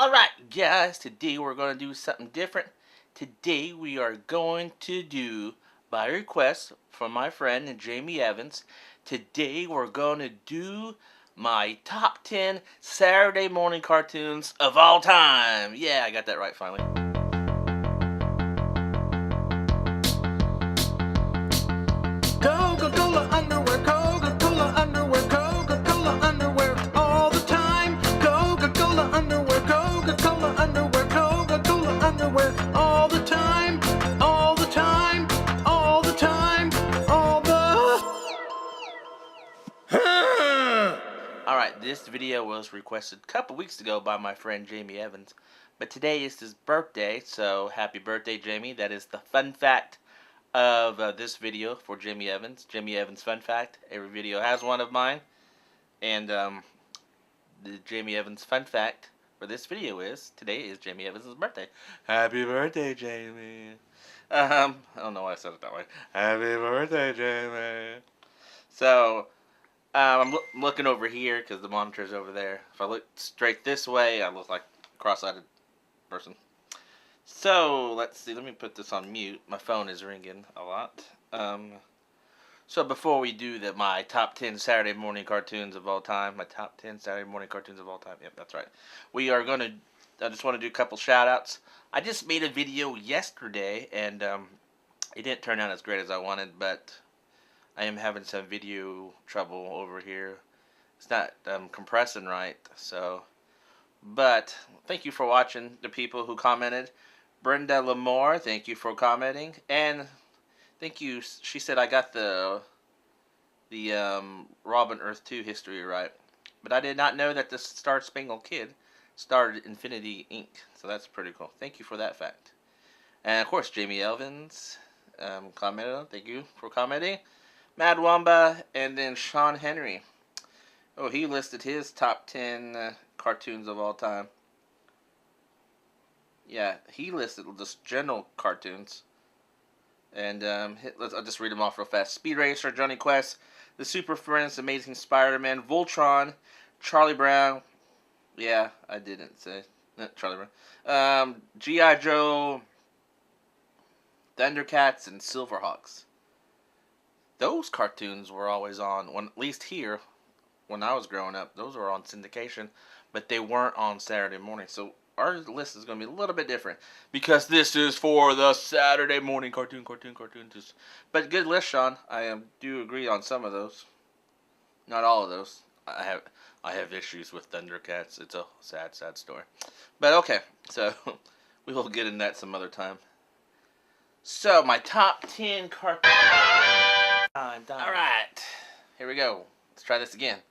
Alright, guys, today we're going to do something different. Today we are going to do, by request from my friend Jamie Evans, today we're going to do my top 10 Saturday morning cartoons of all time. Yeah, I got that right finally. Coca-Cola underwear, Coca-Cola underwear, Coca-Cola underwear all the time. Coca-Cola underwear, Coca-Cola underwear, Coca-Cola underwear all the time. All the time, all the time, all the... Alright, this video was requested a couple weeks ago by my friend Jamie Evans. But today is his birthday, so happy birthday, Jamie. That is the fun fact of this video for Jamie Evans. Jamie Evans fun fact. Every video has one of mine. And the Jamie Evans fun fact for this video is today is Jamie Evans' birthday. Happy birthday, Jamie. I don't know why I said it that way. Happy birthday, Jamie. So I'm looking over here because the monitor's over there. If I look straight this way, I look like a cross-eyed person. So, let's see. Let me put this on mute. My phone is ringing a lot. So before we do my top 10 Saturday morning cartoons of all time, my top 10 Saturday morning cartoons of all time. Yep, that's right. We are going to, I just want to do a couple shout-outs. I just made a video yesterday, and it didn't turn out as great as I wanted, but I am having some video trouble over here. It's not compressing right, so. But thank you for watching, the people who commented. Brenda Lamore, thank you for commenting, and thank you. She said I got the Robin Earth 2 history right, but I did not know that the Star Spangled Kid started Infinity Inc. So that's pretty cool. Thank you for that fact. And of course, Jamie Evans commented. Thank you for commenting. Mad Wamba, and then Sean Henry. Oh, he listed his top 10 cartoons of all time. Yeah, he listed just general cartoons. And I'll just read them off real fast. Speed Racer, Johnny Quest, The Super Friends, Amazing Spider-Man, Voltron, Charlie Brown. Yeah, I didn't say Charlie Brown. G.I. Joe, Thundercats, and Silverhawks. Those cartoons were always on, at least here, when I was growing up, those were on syndication, but they weren't on Saturday morning. So our list is going to be a little bit different because this is for the Saturday morning cartoons. But good list, Sean. I do agree on some of those. Not all of those. I have issues with Thundercats. It's a sad story. But okay, so we will get in that some other time. So my top 10 cartoons. All right, here we go. Let's try this again.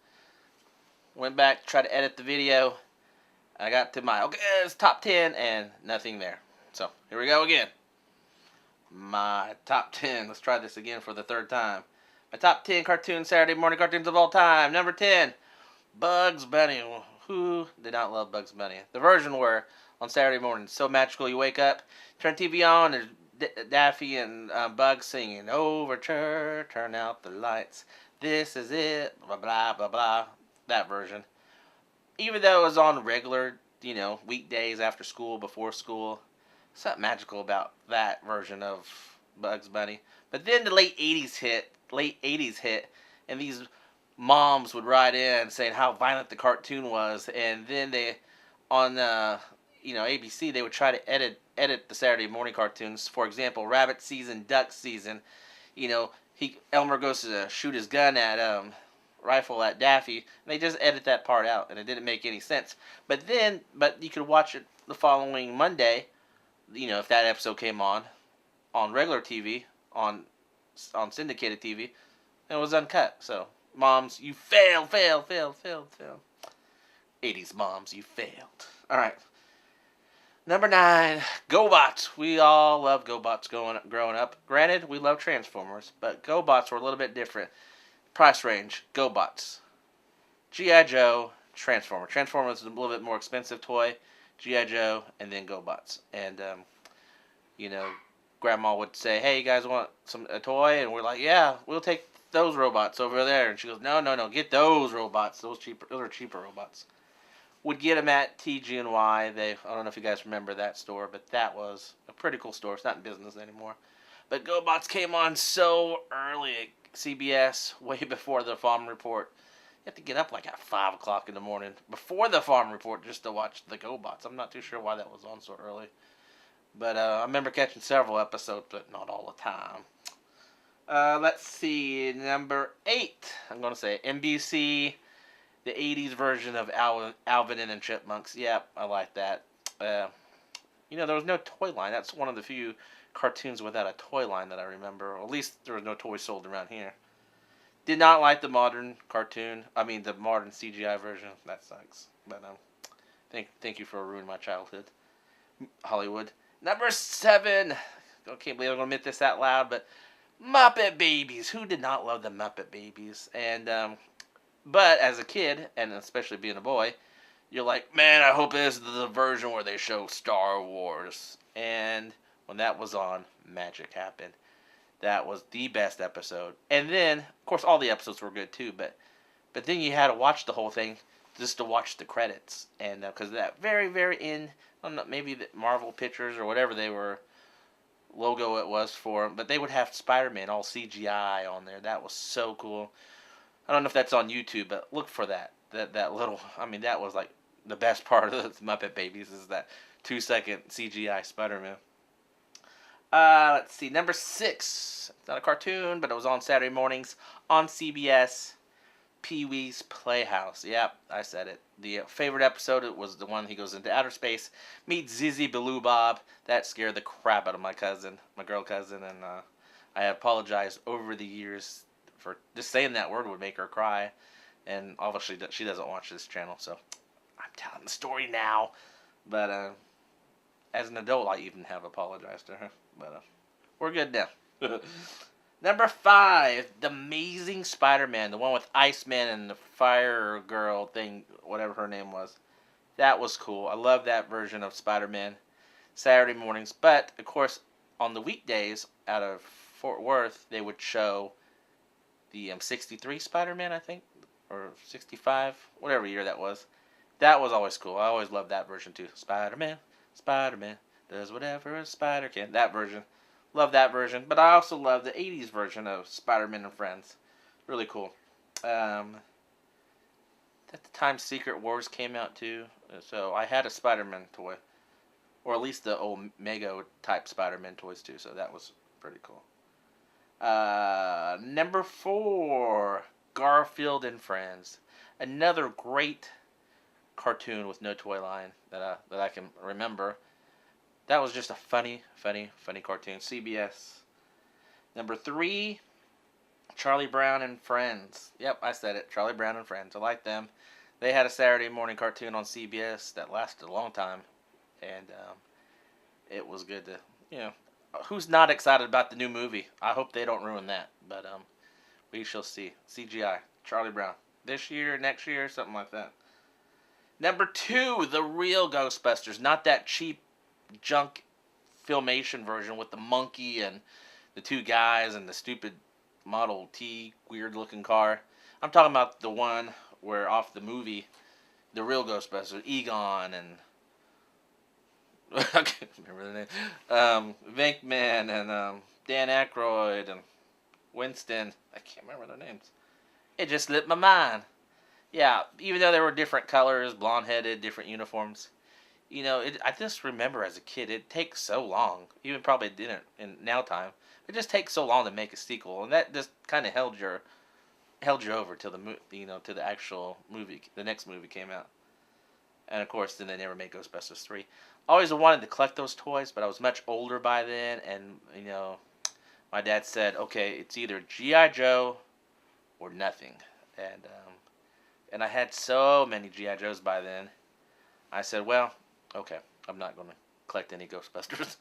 Went back, tried to edit the video. I got to my, it's top 10, and nothing there. So, here we go again. My top 10. Let's try this again for the third time. My top 10 cartoon Saturday morning cartoons of all time. Number 10, Bugs Bunny. Who did not love Bugs Bunny? The version where, on Saturday morning, so magical you wake up, turn TV on, there's Daffy and Bugs singing, Overture, turn out the lights, this is it, blah, blah, blah, blah. That version. Even though it was on regular, weekdays after school, before school, something magical about that version of Bugs Bunny. But then the late 80s hit, and these moms would write in saying how violent the cartoon was, and then they, on ABC, they would try to edit the Saturday morning cartoons. For example, Rabbit Season, Duck Season. Elmer goes to shoot his gun at rifle at Daffy, and they just edit that part out, and it didn't make any sense. But you could watch it the following Monday, if that episode came on regular TV, on syndicated TV, and it was uncut. So, moms, you failed. 80s moms, you failed. Alright. Number 9, GoBots. We all love GoBots growing up. Granted, we love Transformers, but GoBots were a little bit different. Price range, GoBots. G.I. Joe, Transformer. Transformer is a little bit more expensive toy. G.I. Joe, and then GoBots. And, Grandma would say, hey, you guys want a toy? And we're like, yeah, we'll take those robots over there. And she goes, no, get those robots. Those are cheaper robots. would get them at TG&Y. I don't know if you guys remember that store, but that was a pretty cool store. It's not in business anymore. But GoBots came on so early at CBS, way before the Farm Report. You have to get up like at 5 o'clock in the morning before the Farm Report just to watch the GoBots. I'm not too sure why that was on so early. But I remember catching several episodes, but not all the time. Let's see, number 8. I'm going to say NBC, the 80s version of Alvin and the Chipmunks. Yep, I like that. There was no toy line. That's one of the few cartoons without a toy line that I remember. Or at least there was no toys sold around here. Did not like the modern cartoon. The modern CGI version. That sucks. But thank you for ruining my childhood, Hollywood. Number 7. I can't believe I'm going to admit this out loud, but Muppet Babies. Who did not love the Muppet Babies? And but as a kid, and especially being a boy, you're like, man, I hope this is the version where they show Star Wars. And when that was on, magic happened. That was the best episode. And then, of course, all the episodes were good too, but then you had to watch the whole thing just to watch the credits. And because that very, very end, I don't know, maybe the Marvel Pictures or whatever they were, logo it was for them, but they would have Spider-Man all CGI on there. That was so cool. I don't know if that's on YouTube, but look for that. That little, that was like the best part of the Muppet Babies is that 2-second CGI Spider-Man. Let's see, number 6. It's not a cartoon, but it was on Saturday mornings on CBS. Pee-wee's Playhouse. Yep, I said it. The favorite episode was the one he goes into outer space, meets Zizzy Baloo Bob. That scared the crap out of my girl cousin, and I apologized over the years for just saying that word would make her cry. And obviously she doesn't watch this channel, so I'm telling the story now. But as an adult, I even have apologized to her. But we're good now. Number 5, The Amazing Spider-Man, the one with Iceman and the Fire Girl thing, whatever her name was. That was cool. I love that version of Spider-Man. Saturday mornings. But, of course, on the weekdays out of Fort Worth, they would show the 63 Spider-Man, I think, or 65, whatever year that was. That was always cool. I always loved that version, too. Spider-Man does whatever a spider can. That version. Love that version, but I also love the 80s version of Spider-Man and Friends. Really cool. At the time, Secret Wars came out too, so I had a Spider-Man toy. Or at least the old Mego-type Spider-Man toys too, so that was pretty cool. Number 4, Garfield and Friends. Another great cartoon with no toy line that I can remember. That was just a funny cartoon. CBS. Number 3, Charlie Brown and Friends. Yep, I said it. Charlie Brown and Friends. I like them. They had a Saturday morning cartoon on CBS that lasted a long time. And it was good to, who's not excited about the new movie? I hope they don't ruin that. But we shall see. CGI. Charlie Brown. This year, next year, something like that. Number 2, The Real Ghostbusters. Not that cheap junk filmation version with the monkey and the 2 guys and the stupid Model T weird looking car. I'm talking about the one where off the movie, The Real Ghostbusters, Egon and I can't remember the name. Venkman and Dan Aykroyd and Winston. I can't remember their names. It just slipped my mind. Yeah, even though they were different colors, blonde-headed, different uniforms. I just remember as a kid, it takes so long. Even probably didn't in now time. It just takes so long to make a sequel, and that just kind of held you over till to the actual movie. The next movie came out, and of course, then they never made Ghostbusters 3. I always wanted to collect those toys, but I was much older by then, and my dad said, okay, it's either G.I. Joe or nothing, and I had so many G.I. Joes by then. I said, well, okay, I'm not going to collect any Ghostbusters.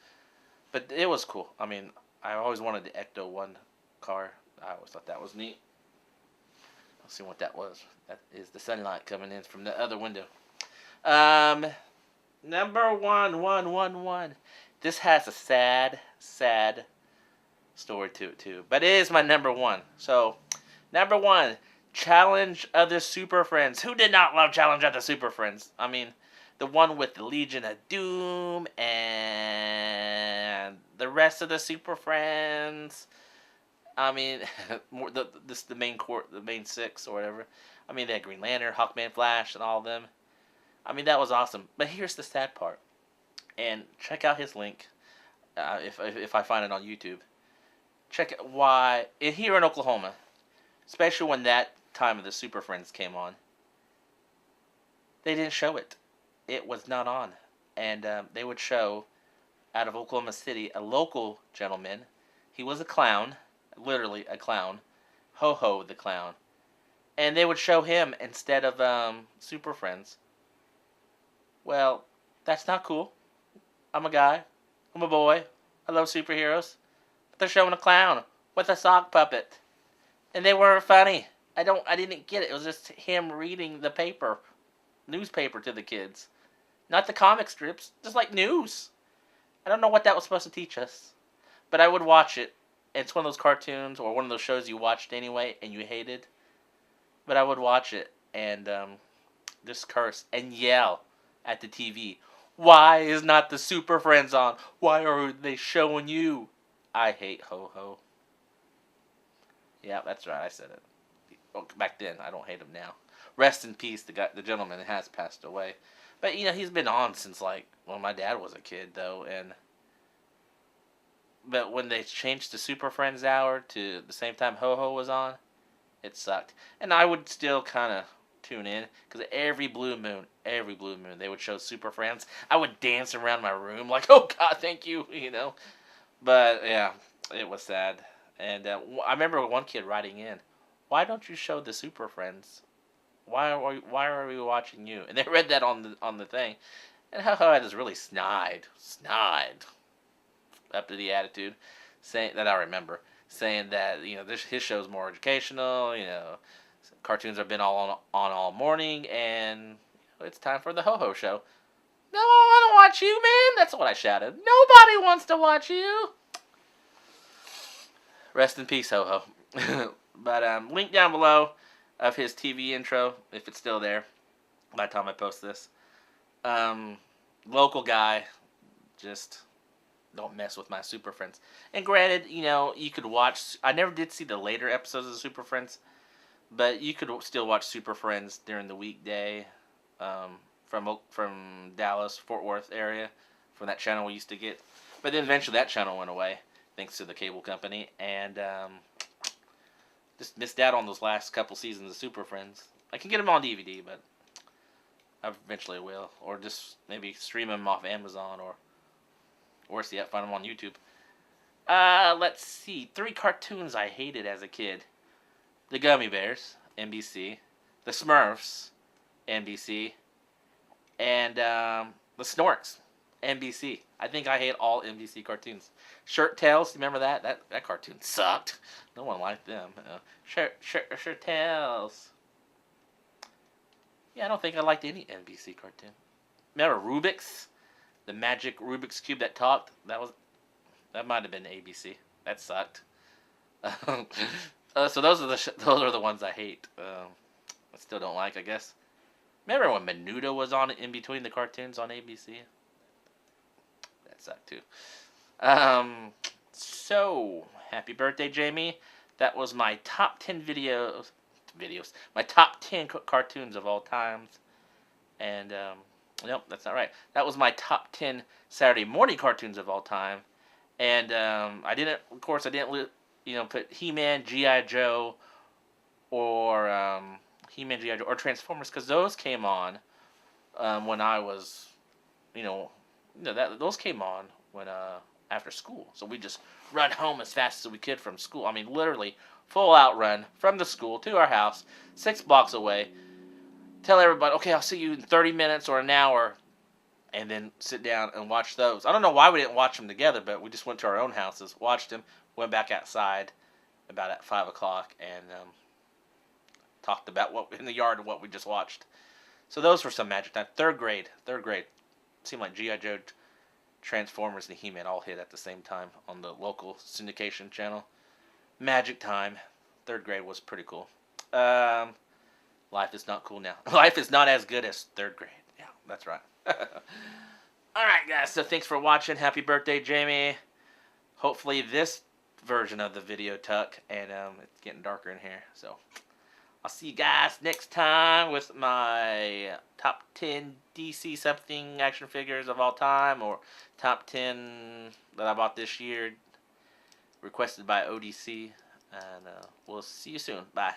But it was cool. I always wanted the Ecto-1 car. I always thought that was neat. Let's see what that was. That is the sunlight coming in from the other window. Number 1. This has a sad story to it, too. But it is my number 1. So, number 1, Challenge of the Super Friends. Who did not love Challenge of the Super Friends? I mean, the one with the Legion of Doom and the rest of the Super Friends. I mean, the main six or whatever. I mean, they had Green Lantern, Hawkman, Flash, and all of them. I mean, that was awesome. But here's the sad part. And check out his link if I find it on YouTube. Check out why here in Oklahoma, especially when that time of the Super Friends came on, they didn't show it. It was not on, and they would show out of Oklahoma City a local gentleman. He was a clown, literally a clown, Ho Ho the clown, and they would show him instead of Super Friends. Well, that's not cool. I'm a guy. I'm a boy. I love superheroes. But they're showing a clown with a sock puppet. And they weren't funny. I didn't get it. It was just him reading the newspaper to the kids. Not the comic strips, just like news. I don't know what that was supposed to teach us. But I would watch it. It's one of those cartoons or one of those shows you watched anyway and you hated. But I would watch it and just curse and yell at the TV. Why is not the Super Friends on? Why are they showing you? I hate Ho Ho. Yeah, that's right. I said it. Well, back then, I don't hate him now. Rest in peace, the gentleman has passed away. But he's been on since my dad was a kid though, but when they changed the Super Friends hour to the same time Ho Ho was on, it sucked. And I would still kind of tune in because every blue moon they would show Super Friends. I would dance around my room like, oh God, thank you, But yeah, it was sad. And I remember one kid writing in, why don't you show the Super Friends? Why are we watching you? And they read that on the thing, and Ho Ho had this really snide up to the attitude, saying that I remember saying that his show's more educational. Cartoons have been all on all morning, and it's time for the Ho Ho show. No, I don't watch you, man. That's what I shouted. Nobody wants to watch you. Rest in peace, Ho Ho. But link down below of his TV intro, if it's still there by the time I post this. Local guy, just don't mess with my Super Friends. And granted, you could watch, I never did see the later episodes of Super Friends, but you could still watch Super Friends during the weekday from Dallas, Fort Worth area, from that channel we used to get. But then eventually that channel went away, thanks to the cable company, and just missed out on those last couple seasons of Super Friends. I can get them on DVD, but I eventually will. Or just maybe stream them off Amazon, or worse yet, find them on YouTube. Let's see. 3 cartoons I hated as a kid. The Gummy Bears, NBC. The Smurfs, NBC. And the Snorks, NBC. I think I hate all NBC cartoons. Shirt Tails, remember that? That cartoon sucked. No one liked them. Shirt Tails. Yeah, I don't think I liked any NBC cartoon. Remember Rubik's? The magic Rubik's Cube that talked? That might have been ABC. That sucked. So those are the ones I hate. I still don't like, I guess. Remember when Menudo was on in between the cartoons on ABC? That sucked too. So happy birthday, Jamie. That was my top 10 videos. My top 10 cartoons of all times. And nope, that's not right. That was my top 10 Saturday morning cartoons of all time. And I didn't put He-Man, G.I. Joe, or He-Man, G.I. Joe, or Transformers, because those came on when I was, those came on when after school. So we just run home as fast as we could from school. I mean, literally full out run from the school to our house, 6 blocks away. Tell everybody, okay, I'll see you in 30 minutes or an hour, and then sit down and watch those. I don't know why we didn't watch them together, but we just went to our own houses, watched them, went back outside about at 5 o'clock, and talked about what in the yard what we just watched. So those were some magic time. Third grade. Seemed like G.I. Joe, Transformers, and He-Man all hit at the same time on the local syndication channel. Magic time. Third grade was pretty cool. Life is not cool now. Life is not as good as 3rd grade. Yeah, that's right. Alright, guys. So thanks for watching. Happy birthday, Jamie. Hopefully this version of the video took. And it's getting darker in here. So I'll see you guys next time with my top 10 DC something action figures of all time. Or top 10 that I bought this year. Requested by ODC. And we'll see you soon. Bye.